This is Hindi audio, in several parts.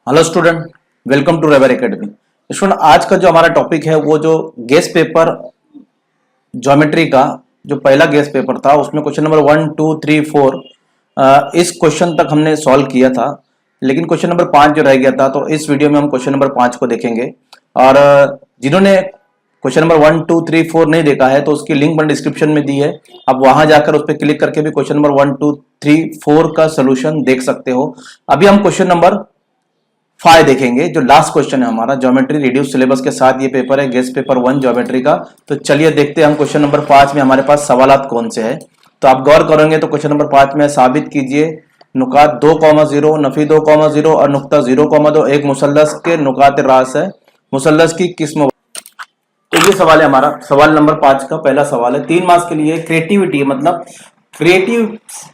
Hello student, welcome to Rever Academy. Student, आज का जो हमारा टॉपिक है वो जो गेस पेपर ज्योमेट्री का जो पहला गेस पेपर था उसमें क्वेश्चन नंबर 1, 2, 3, 4 इस क्वेश्चन तक हमने सॉल्व किया था, लेकिन क्वेश्चन नंबर 5 जो रह गया था, तो इस वीडियो में हम क्वेश्चन नंबर 5 को देखेंगे। और जिन्होंने क्वेश्चन नंबर 1, 2, 3, 4 नहीं देखा है तो उसकी लिंक मैंने डिस्क्रिप्शन में दी है, आप वहां जाकर उस पर क्लिक करके भी क्वेश्चन नंबर 1, 2, 3, 4 का सोल्यूशन देख सकते हो। अभी हम क्वेश्चन नंबर 5 देखेंगे, जो लास्ट क्वेश्चन है हमारा ज्योमेट्री रिड्यूस सिलेबस के साथ ये पेपर है, गेस पेपर 1 ज्योमेट्री का। तो चलिए देखते हैं हम क्वेश्चन नंबर 5 में हमारे पास सवालात कौन से हैं। तो आप गौर करेंगे तो क्वेश्चन नंबर 5 में साबित कीजिए नुकात 2,0, नफी 2,0 और नुक्ता 0,2 एक मुसल्लस के नुकात रास है, मुसल्लस की किस्म। तो ये सवाल है हमारा, सवाल नंबर 5 का पहला सवाल है। 3 मार्क्स के लिए क्रिएटिविटी मतलब क्रिएटिव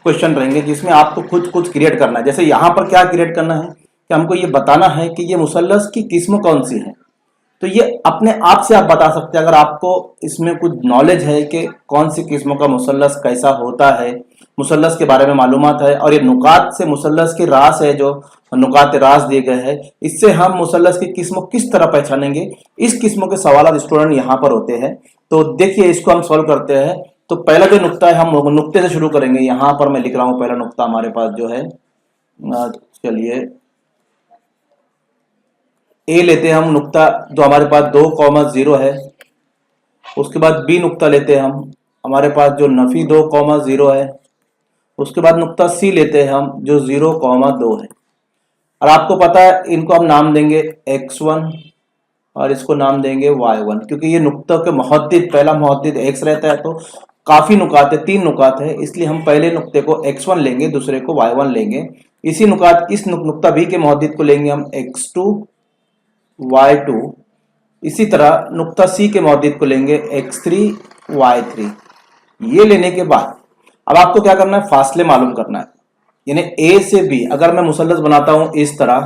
क्वेश्चन रहेंगे जिसमें आपको खुद कुछ क्रिएट करना है। जैसे यहां पर क्या क्रिएट करना है कि हमको ये बताना है कि ये मुसल्लस की किस्म कौन सी है। तो ये अपने आप से आप बता सकते हैं अगर आपको इसमें कुछ नॉलेज है कि कौन सी किस्मों का मुसल्लस कैसा होता है, मुसल्लस के बारे में मालूमात है। और ये नुकात से मुसल्लस की रास है, जो नुकात रास दिए गए हैं, इससे हम मुसल्लस की किस्म किस तरह पहचानेंगे। इस किस्मों के सवाल स्टूडेंट यहाँ पर होते हैं। तो देखिए इसको हम सॉल्व करते हैं। तो पहला जो नुक्ता है हम नुक्ते से शुरू करेंगे। यहाँ पर मैं लिख रहा हूँ पहला नुक्ता हमारे पास जो है, चलिए ए लेते हैं हम नुक्ता जो हमारे पास 2,0 है। उसके बाद बी नुक्ता लेते हैं हम, हमारे पास जो नफी 2,0 है। उसके बाद नुक्ता सी लेते हैं हम जो 0,2 है। और आपको पता है इनको हम नाम देंगे x1 और इसको नाम देंगे y1, क्योंकि ये नुक्ता के मुहद्दिद, पहला मुहद्दिद x रहता है। तो काफी नुकात है, 3 नुकात है, इसलिए हम पहले नुक्ते को x1 लेंगे, दूसरे को y1 लेंगे। इसी नुकात इस नुक्ता बी के मुहद्दिद को लेंगे हम x2 y2। इसी तरह नुक्ता सी के मुहद्दिद को लेंगे x3 y3। ये लेने के बाद अब आपको क्या करना है, फासले मालूम करना है। यानी ए से बी अगर मैं मुसल्लस बनाता हूं इस तरह,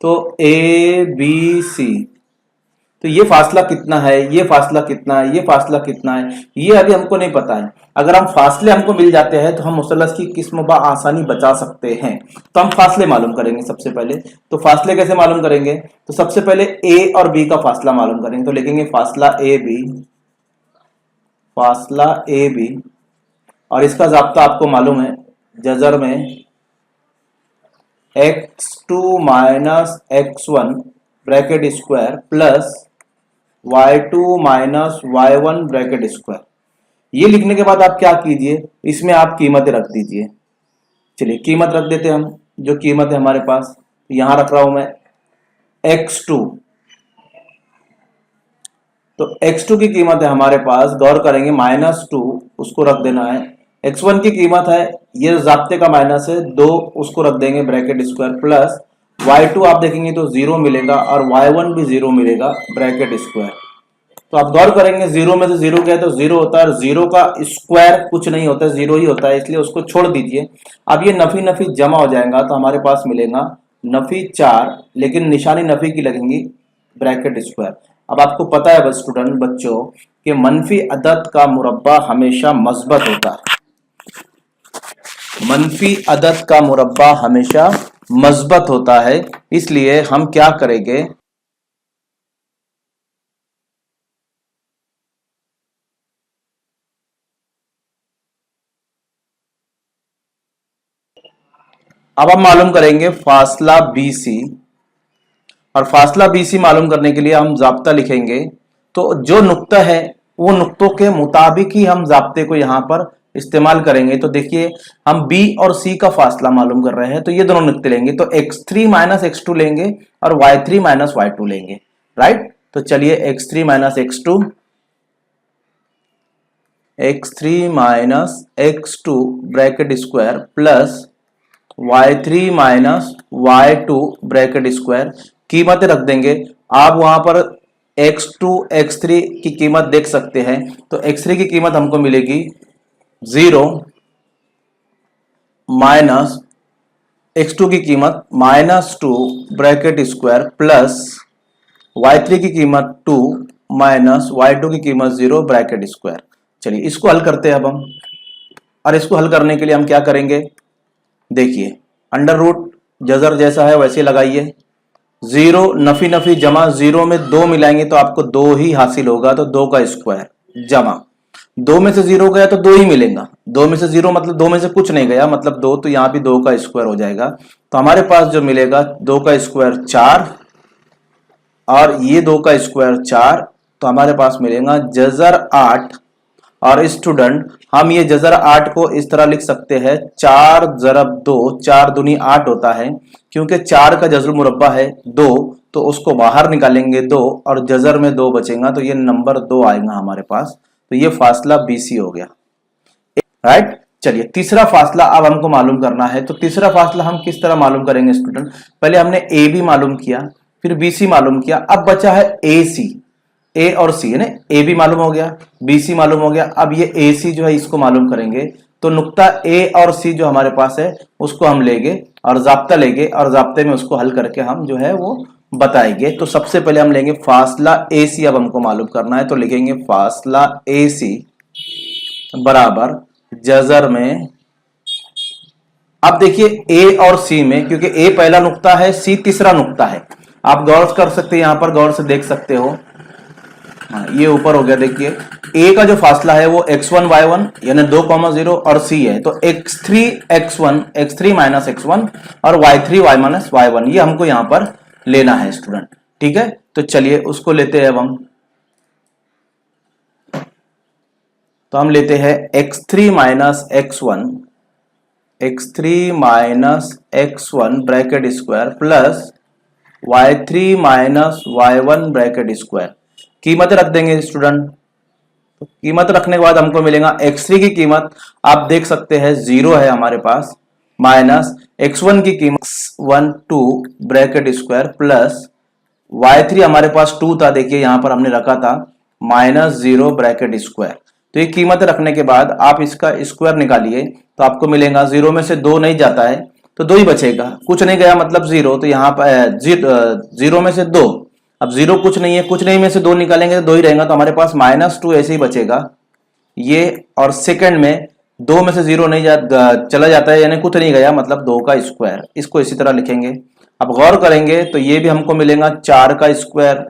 तो ए बी सी, तो ये फासला कितना है, ये फासला कितना है, ये फासला कितना है, ये अभी हमको नहीं पता है। अगर हम फासले हमको मिल जाते हैं तो हम मुसल्लस की किस्म आसानी बचा सकते हैं। तो हम फासले मालूम करेंगे सबसे पहले। तो फासले कैसे मालूम करेंगे, तो सबसे पहले ए और बी का फासला मालूम करेंगे। तो लिखेंगे फासला ए बी, फासला ए बी। और इसका ज़ाब्ता आपको मालूम है, जजर में x2 minus x1 bracket square plus y2 minus y1 bracket square. ये लिखने के बाद आप क्या कीजिए, इसमें आप कीमतें रख दीजिए। चलिए कीमत रख देते हैं हम, जो कीमत है हमारे पास यहां रख रहा हूं मैं x2। तो x2 की कीमत है हमारे पास, गौर करेंगे -2 उसको रख देना है। x1 की कीमत है, ये ज़ाब्ते का माइनस है 2, उसको रख देंगे ब्रैकेट स्क्वायर प्लस y2 आप देखेंगे तो 0 मिलेगा और y1 भी 0 मिलेगा ब्रैकेट स्क्वायर। तो आप गौर करेंगे 0 में से 0 गया तो 0 होता है, और 0 का स्क्वायर कुछ नहीं होता है, 0 ही होता है, इसलिए उसको छोड़ दीजिए। अब ये नफी नफी जमा हो जाएगा तो हमारे पास मिलेगा नफी 4, लेकिन निशानी नफी की लगेंगी ब्रैकेट स्क्वायर। अब आपको पता है बस स्टूडेंट बच्चों कि मनफी अदद का मुरब्बा हमेशा मस्बत होता है। मनफी अदद का मुरब्बा हमेशा मस्बत होता है, इसलिए हम क्या करेंगे, अब हम मालूम करेंगे फासला BC। और फासला BC मालूम करने के लिए हम जाब्ता लिखेंगे। तो जो नुक्ता है वो नुक्तों के मुताबिक ही हम जाब्ते को यहां पर इस्तेमाल करेंगे। तो देखिए हम B और C का फासला मालूम कर रहे हैं, तो ये दोनों नुक्ते लेंगे, तो x3 माइनस x2 लेंगे और y3 माइनस y2 लेंगे, राइट। तो चलिए x3 minus x2, x3 minus x2 bracket square plus y3 minus y2 bracket square. कीमतें रख देंगे। आप वहां पर x2 x3 की कीमत देख सकते हैं। तो x3 की कीमत हमको मिलेगी 0 माइनस x2 की कीमत -2 ब्रैकेट स्क्वायर प्लस y3 की कीमत 2 माइनस y2 की कीमत 0 ब्रैकेट स्क्वायर। चलिए इसको हल करते हैं अब हम। और इसको हल करने के लिए हम क्या करेंगे, देखिए अंडर रूट जजर जैसा है वैसे लगाइए, 0 नफी नफी जमा, 0 में 2 मिलाएंगे तो आपको 2 ही हासिल होगा, तो 2 का स्क्वायर जमा 2 में से 0 गया तो 2 ही मिलेगा, 2 में से 0 मतलब 2 में से कुछ नहीं गया मतलब 2, तो यहां भी 2 का स्क्वायर हो जाएगा। तो हमारे पास जो मिलेगा 2 का स्क्वायर 4 और ये 2 का स्क्वायर 4, तो हमारे पास मिलेगा जजर 8। और स्टूडेंट हम ये जजर 8 को इस तरह लिख सकते हैं 4 ज़रब 2, 4 दूनी 8 होता है, क्योंकि 4 का जजर मुरब्बा है 2, तो उसको बाहर निकालेंगे 2 और जजर में 2 बचेगा, तो ये नंबर 2 आएगा हमारे पास। तो ये फासला BC हो गया, राइट। चलिए तीसरा फासला अब हमको मालूम करना है। तो तीसरा फासला हम किस तरह मालूम करेंगे स्टूडेंट, पहले हमने AB मालूम किया, फिर BC मालूम किया, अब बचा है AC, A और C है ना, AB मालूम हो गया, BC मालूम हो गया, अब ये AC जो है इसको मालूम करेंगे। तो नुक्ता A और C जो हमारे पास है उसको हम लेंगे और जाब्ता लेंगे और जाब्ते में उसको हल करके हम जो है वो बताएंगे। तो सबसे पहले हम लेंगे फासला AC, अब हमको मालूम करना है, तो लिखेंगे फासला AC बराबर जजर में, अब देखिए A और C में, क्योंकि A पहला नुक्ता है, C तीसरा नुक्ता है, आप गौर कर सकते हैं, यहां पर गौर से देख सकते हो, ये ऊपर हो गया। देखिए A का जो फासला है वो x1 y1 यानी 2,0 और C है, तो x3 x1 x3 minus x1 और y3 y माइनस y1, ये हमको यहां पर लेना है स्टूडेंट, ठीक है। तो चलिए उसको लेते हैं अब हम, तो हम लेते हैं x3 minus x1 bracket square plus y3 minus y1 bracket square, कीमत रख देंगे स्टूडेंट। तो कीमत रखने के बाद हमको मिलेगा x3 की कीमत आप देख सकते हैं 0 है हमारे पास, माइनस x1 की कीमत 1 2 ब्रैकेट स्क्वायर प्लस y3 हमारे पास 2 था, देखिए यहां पर हमने रखा था माइनस 0 ब्रैकेट स्क्वायर। तो ये कीमत रखने के बाद आप इसका स्क्वायर निकालिए तो आपको मिलेगा 0 में से 2 नहीं जाता है तो 2 ही बचेगा, कुछ नहीं गया मतलब 0, तो यहाँ पर 0 में से 2, अब 0 कुछ नहीं है, कुछ नहीं में से 2 निकालेंगे तो 2 ही रहेगा, तो हमारे पास -2 ऐसे ही बचेगा ये। और सेकंड में 2 में से 0 नहीं चला जाता है यानी कुछ नहीं गया मतलब 2 का स्क्वायर, इसको इसी तरह लिखेंगे। अब गौर करेंगे तो ये भी हमको मिलेगा 4 का स्क्वायर,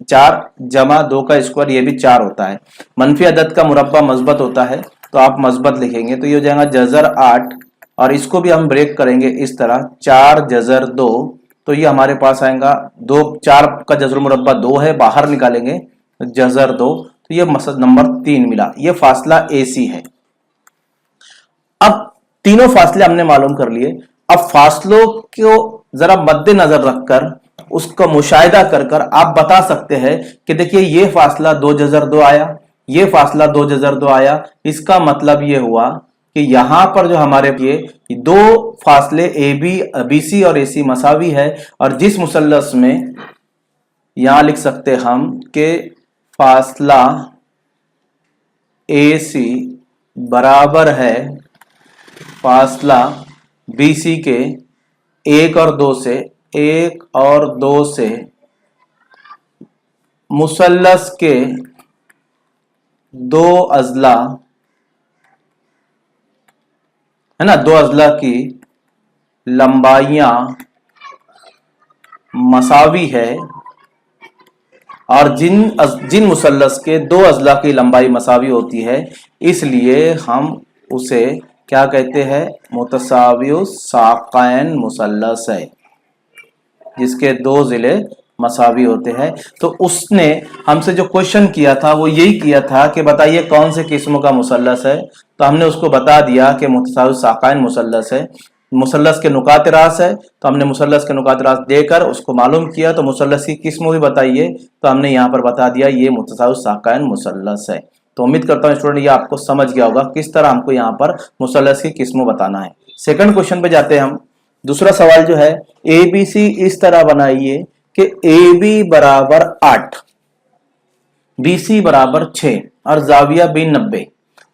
4 जमा 2 का स्क्वायर, ये भी 4 होता है, मनफी अदद का मुरब्बा मस्बत होता है तो आप मस्बत लिखेंगे, तो ये हो जाएगा जजर 8 और इसको भी हम ब्रेक करेंगे इस तरह 4 जजर 2, तो ये हमारे पास आएगा 2, 4 का जजर मुरब्बा 2 है, बाहर निकालेंगे जजर 2, तो ये मसद नंबर 3 मिला, ये फासला AC है। अब तीनों फासले हमने मालूम कर लिए, अब फासलों को जरा मद्देनजर रखकर उसका मुशाहिदा कर कर आप बता सकते हैं कि देखिए ये फासला 2 जजर 2 आया, ये फासला 2 जजर 2 आया, इसका मतलब ये हुआ कि यहां पर जो हमारे ये दो फासले BC और AC मसावी है, और जिस मुसल्लस में यहां लिख सकते हम कि फासला AC बराबर है फासला BC के 1 और 2 से मुसल्लस के 2 अजला है ना, 2 अजला की लंबाइयां मसावी है, और जिन मुसल्लस के 2 अजला की लंबाई मसावी होती है इसलिए हम उसे क्या कहते हैं, मुतसावियु साक़ैन मुसल्लस है, जिसके 2 जिले मसावी होते हैं। तो उसने हमसे जो क्वेश्चन किया था वो यही किया था कि बताइए कौन से किस्म का मुसल्लस है, तो हमने उसको बता दिया कि मुतसावियु साक़ैन मुसल्लस है, मुसल्लस के नुकात रास है, तो हमने मुसल्लस के नुकात रास देकर उसको मालूम किया, तो मुसल्लस की किस्म भी बताइए, तो हमने यहाँ पर बता दिया ये मुतसावियु साक़ैन मुसल्लस है। तो उम्मीद करता हूँ स्टूडेंट ये आपको समझ गया होगा किस तरह हमको यहाँ पर मुसल्लस की किस्म बताना है। सेकंड क्वेश्चन पे जाते हैं हम। दूसरा सवाल जो है ABC इस तरह बनाइए कि AB बराबर 8, BC बराबर 6 और जाविया B 90।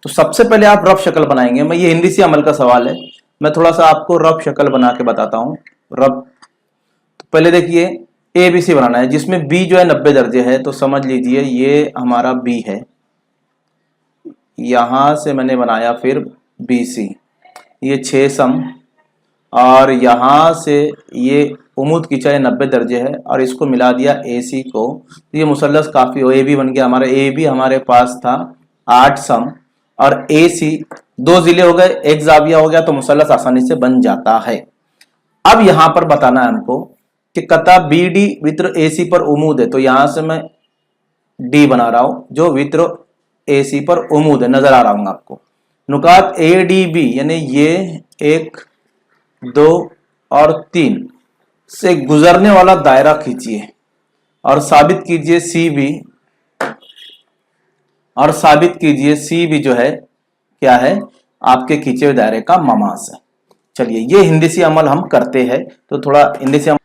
तो सबसे पहले आप रफ शक्ल बनाएंगे, मैं ये हिंदी से अमल का सवाल है, मैं थोड़ा सा आपको रफ शक्ल बना के बताता हूँ। रफ तो पहले देखिए ABC बनाना है जिसमें B जो है 90 दर्जे है, तो समझ लीजिए ये हमारा B है, यहां से मैंने बनाया फिर BC, ये 6 सम, और यहां से ये उमूद खींचा है 90 दर्जे है और इसको मिला दिया AC को, तो ये मुसल्लस काफी हो, AB बन गया हमारा। AB हमारे पास था 8 सम और AC 2 जिले हो गए, एक जाविया हो गया, तो मुसल्लस आसानी से बन जाता है। अब यहां पर बताना है हमको कि कता BD वित्र AC पर उमूद है, तो यहां से मैं D बना रहा हूं जो वित्र AC पर उमूद है, नजर आ रहा हूं आपको। नुकात ADB यानी ये 1, 2 और 3 से गुजरने वाला दायरा खींचिए और साबित कीजिए CB जो है क्या है, आपके खींचे हुए दायरे का ममास है। चलिए ये हिंदी से अमल हम करते हैं, तो थोड़ा हिंदी से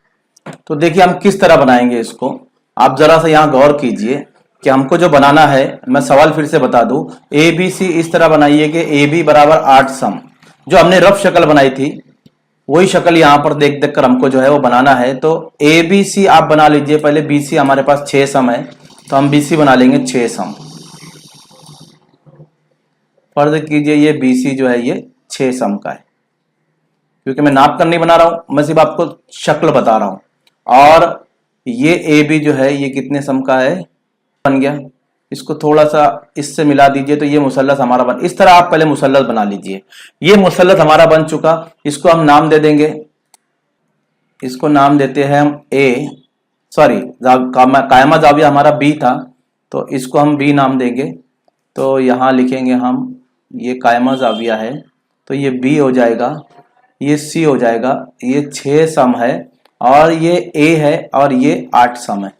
तो देखिए हम किस तरह बनाएंगे इसको। आप जरा सा यहाँ गौर कीजिए कि हमको जो बनाना है, मैं सवाल फिर से बता दूं, ABC इस तरह बनाइए कि AB बराबर 8 सम, जो हमने रफ शक्ल बनाई थी वही शक्ल यहां पर देख देख कर हमको जो है वो बनाना है। तो ABC आप बना लीजिए पहले, BC हमारे पास 6 सम है तो हम BC बना लेंगे 6 सम। फर्ज कीजिए ये BC जो है ये 6 सम का है, क्योंकि मैं नाप कर नहीं बना रहा हूं, मैं सिर्फ आपको शक्ल बता रहा हूं। और ये AB जो है ये कितने सम का है, बन गया। इसको थोड़ा सा इससे मिला दीजिए तो ये मुसल्लस हमारा बन, इस तरह आप पहले मुसल्लस बना लीजिए। ये मुसल्लस हमारा बन चुका, इसको हम नाम दे देंगे, इसको नाम देते हैं हम कायमा जाविया हमारा B था तो इसको हम B नाम देंगे। तो यहां लिखेंगे हम, ये कायमा जाविया है तो ये B हो जाएगा, ये C हो जाएगा, ये 6 सम है और ये A है और ये 8 सम है।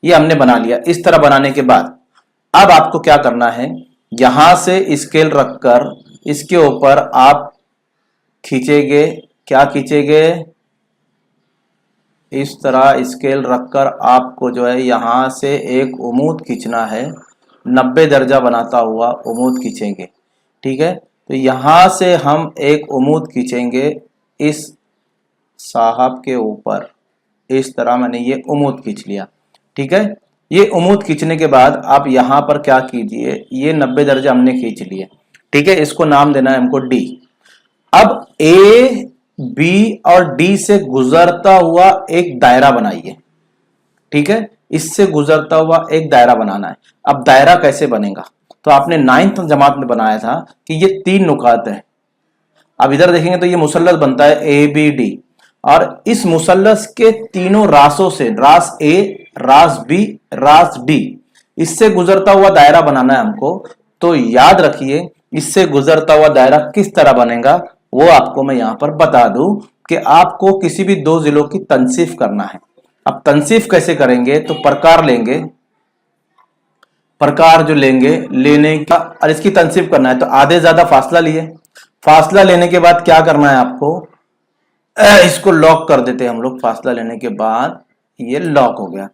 ये हमने बना लिया। इस तरह बनाने के बाद अब आपको क्या करना है, यहां से स्केल रखकर इसके ऊपर आप खींचेंगे, क्या खींचेंगे, इस तरह स्केल रखकर आपको जो है यहां से एक उमूद खींचना है, 90 दर्जा बनाता हुआ उमूद खींचेंगे। ठीक है, तो यहां से हम एक उमूद खींचेंगे इस साहब के ऊपर, इस तरह मैंने ये उमूद खींच लिया। ठीक है, ये उमूद खींचने के बाद आप यहां पर क्या कीजिए, ये 90 दर्जा हमने खींच लिए। ठीक है, इसको नाम देना है हमको D। अब A, B और D से गुजरता हुआ एक दायरा बनाइए। ठीक है, इससे गुजरता हुआ एक दायरा बनाना है। अब दायरा कैसे बनेगा, तो आपने 9th जमात में बनाया था कि ये 3 नुकात है। अब इधर देखेंगे तो ये मुसल्लस बनता है ABD, और इस मुसल्लस के तीनों रासों से, रास A, रास B, रास D, इससे गुजरता हुआ दायरा बनाना है हमको। तो याद रखिए इससे गुजरता हुआ दायरा किस तरह बनेगा वो आपको मैं यहां पर बता दूं कि आपको किसी भी 2 जिलों की तनसीफ करना है। अब तनसीफ कैसे करेंगे, तो प्रकार लेंगे, प्रकार जो लेंगे, लेने का और इसकी तनसीफ करना है। तो आधे ज्यादा फासला लिए, फासला लेने के बाद क्या करना है आपको, इसको लॉक कर देते हैं हम लोग। फासला लेने के बाद ये लॉक हो गया।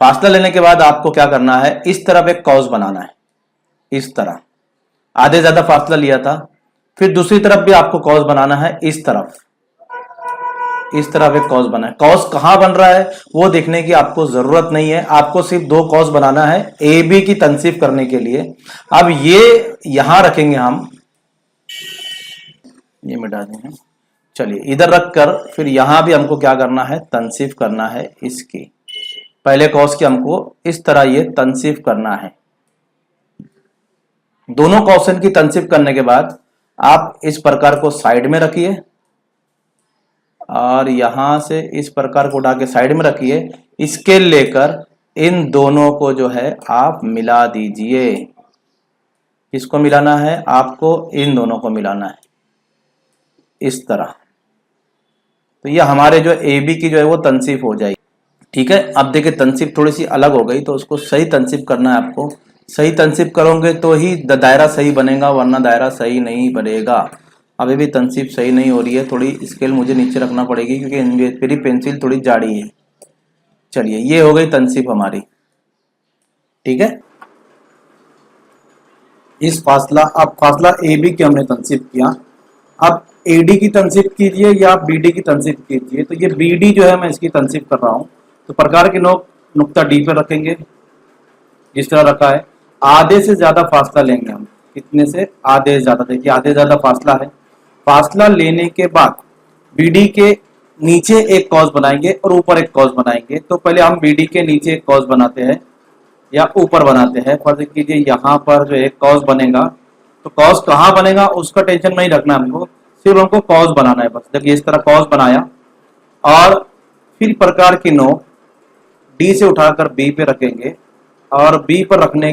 फासला लेने के बाद आपको क्या करना है, इस तरफ एक कॉज बनाना है, इस तरह आधे ज्यादा फासला लिया था। फिर दूसरी तरफ भी आपको कॉज बनाना है, इस तरफ, इस तरफ एक कॉज बना है। कॉज कहां बन रहा है वो देखने की आपको जरूरत नहीं है, आपको सिर्फ 2 कॉज बनाना है AB की तनसीफ करने के लिए। अब ये यहां रखेंगे हम, ये मिटा देंगे। चलिए इधर रखकर फिर यहां भी हमको क्या करना है, तनसीफ करना है इसकी। पहले कॉस की हमको इस तरह ये तनसीफ करना है। दोनों क्वेश्चन की तनसीफ करने के बाद आप इस प्रकार को साइड में रखिए और यहां से इस प्रकार को उठा के साइड में रखिए। स्केल लेकर इन दोनों को जो है आप मिला दीजिए। किसको मिलाना है आपको, इन दोनों को मिलाना है इस तरह। तो ये हमारे जो AB की जो है वो तनसीफ हो जाएगी। ठीक है, अब देखिए तनसीफ थोड़ी सी अलग हो गई तो उसको सही तनसीफ करना है आपको। सही तनसीफ करोगे तो ही दायरा सही बनेगा, वरना दायरा सही नहीं बनेगा। अभी भी तनसीफ सही नहीं हो रही है, थोड़ी स्केल मुझे नीचे रखना पड़ेगी क्योंकि मेरी पेंसिल थोड़ी जाड़ी है। चलिए ये हो गई तनसीफ हमारी। ठीक है, इस फासला, अब फासला AB की हमने तनसीफ किया। अब AD की तनसीफ कीजिए या BD की तनसीफ कीजिए। तो ये BD जो है मैं इसकी तनसीफ कर रहा हूं। तो प्रकार के नुक्ता D पे रखेंगे जिस तरह रखा है। आधे से ज्यादा फासला लेंगे हम, कितने से आधे से ज्यादा। देखिए आधे से ज्यादा फासला है। फासला लेने के बाद बीडी के नीचे एक कॉस बनाएंगे और ऊपर एक कॉस बनाएंगे। तो पहले हम बीडी के नीचे एक कॉस बनाते हैं या ऊपर बनाते हैं। फर्ज कीजिए यहाँ पर जो एक कॉस बनेगा, तो कॉस कहाँ बनेगा उसका टेंशन नहीं रखना हमको, सिर्फ हमको कॉस बनाना है बस। देखिए इस तरह कॉस बनाया और फिर प्रकार की नोक डी से उठाकर बी पे रखेंगे और बी पर रखने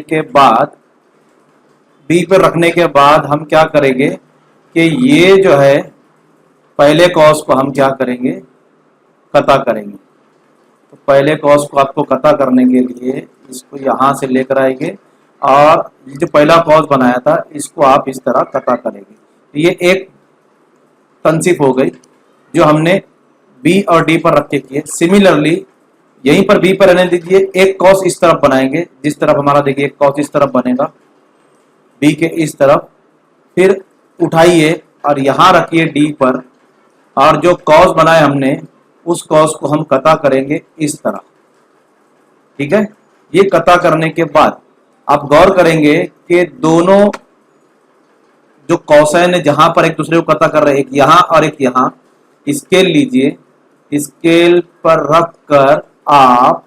के बाद हम क्या करेंगे कि ये जो है पहले कॉस को हम क्या करेंगे, कता करेंगे। तो पहले कॉस को आपको कता करने के लिए इसको यहां से लेकर आएंगे और ये जो पहला कॉस बनाया था इसको आप इस तरह कता करेंगे। तो ये एक तनसीफ हो गई जो हमने बी और डी पर रख के किए। सिमिलरली यहीं पर बी पर रहने दीजिए, एक कॉस इस तरफ बनाएंगे, जिस तरफ हमारा देखिए एक कॉस इस तरफ बनेगा बी के इस तरफ, फिर उठाइए और यहां रखिए डी पर, और जो कॉस बनाए हमने उस कॉस को हम कता करेंगे इस तरह। ठीक है, ये कता करने के बाद आप गौर करेंगे कि दोनों जो कॉसाइन है जहां पर एक दूसरे को कता कर रहे हैं, एक यहां और एक यहां, स्केल लीजिए, स्केल पर रखकर आप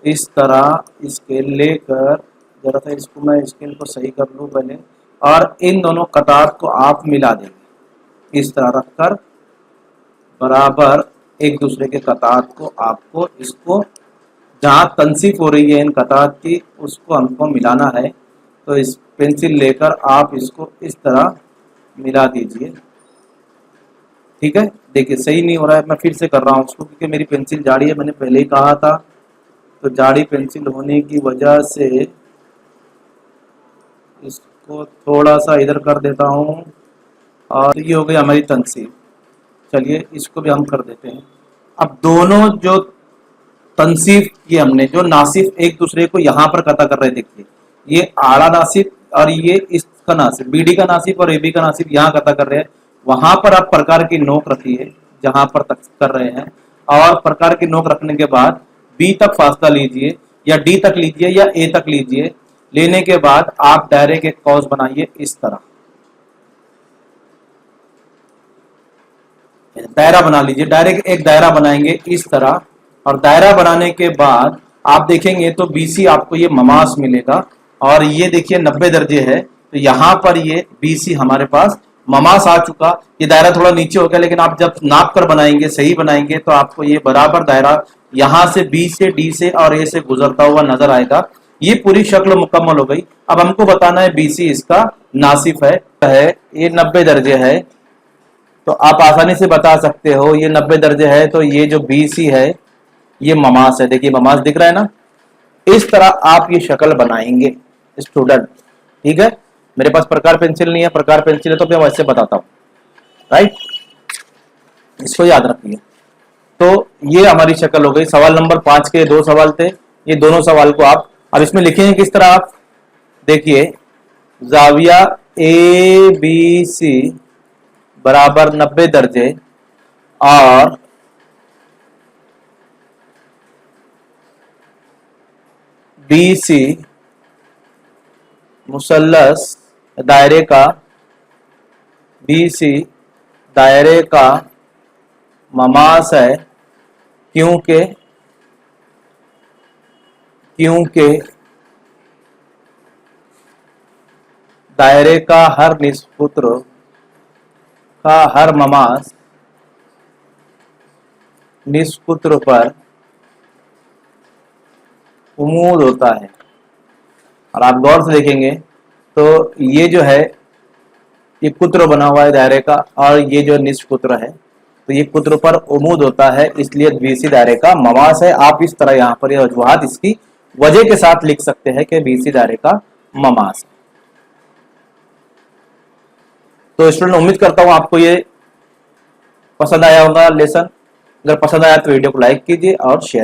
इस तरह स्केल लेकर, जरा सा इसको मैं स्केल को सही कर लूं पहले, और इन दोनों कतार को आप मिला देंगे इस तरह रखकर बराबर एक दूसरे के कतार को। आपको इसको जहां तनसीफ हो रही है इन कतार की उसको हमको मिलाना है। तो इस पेंसिल लेकर आप इसको इस तरह मिला दीजिए। ठीक है, देखिए सही नहीं हो रहा है, मैं फिर से कर रहा हूँ उसको, क्योंकि मेरी पेंसिल जाड़ी है, मैंने पहले ही कहा था। तो जाड़ी पेंसिल होने की वजह से इसको थोड़ा सा इधर कर देता हूँ और ये हो गई हमारी तनसीब। चलिए इसको भी हम कर देते हैं। अब दोनों जो तनसीफ किए हमने, जो नासिफ एक दूसरे को यहाँ पर कता कर रहे, देखिए ये आड़ा नासिफ और ये इसका नासिफ, बीडी का नासिफ और एबी का नासिफ यहाँ कता कर रहे हैं। वहां पर आप प्रकार की नोक रखिए जहां पर तक कर रहे हैं, और प्रकार की नोक रखने के बाद बी तक फासला लीजिए या डी तक लीजिए या ए तक लीजिए। लेने के बाद आप डायरेक्ट एक कॉस बनाइए इस तरह, दायरा बना लीजिए, डायरेक्ट एक दायरा बनाएंगे इस तरह। और दायरा बनाने के बाद आप देखेंगे तो बीसी आपको ये ममास मिलेगा, और ये देखिए 90 दर्जे है, तो यहाँ पर ये बीसी हमारे पास ममास आ चुका। ये दायरा थोड़ा नीचे हो गया, लेकिन आप जब नाप कर बनाएंगे, सही बनाएंगे, तो आपको ये बराबर दायरा यहाँ से बी से डी से और ए से गुजरता हुआ नजर आएगा। ये पूरी शक्ल मुकम्मल हो गई। अब हमको बताना है बीसी इसका नासिफ है, ये 90 दर्जे है। तो आप आसानी से बता सकते हो ये 90 दर्जे है, तो ये जो बीसी है ये ममास है। देखिए ममास दिख रहा है ना, इस तरह आप ये शक्ल बनाएंगे स्टूडेंट। ठीक है, मेरे पास प्रकार पेंसिल नहीं है, प्रकार पेंसिल है तो मैं वैसे बताता हूँ। राइट, इसको याद रखिए। तो ये हमारी शक्ल हो गई। सवाल नंबर 5 के 2 सवाल थे, ये दोनों सवाल को आप अब इसमें लिखेंगे किस तरह। आप देखिए जाविया ए बी सी बराबर 90 दर्जे और बी सी मुसल्लस दायरे का, बी सी दायरे का ममास है, क्योंकि दायरे का हर निष्पुत्र का हर ममास निष्पुत्र पर उमूद होता है। और आप गौर से देखेंगे तो ये जो है ये कुत्र बना हुआ है दायरे का, और ये जो निष्पुत्र है तो ये कुत्र पर उमूद होता है, इसलिए बीसी दायरे का ममास है। आप इस तरह यहाँ पर ये वजूहात इसकी वजह के साथ लिख सकते हैं कि बीसी दायरे का ममास है। तो स्टूडेंट उम्मीद करता हूं आपको ये पसंद आया होगा लेसन। अगर पसंद आया तो वीडियो को लाइक कीजिए और शेयर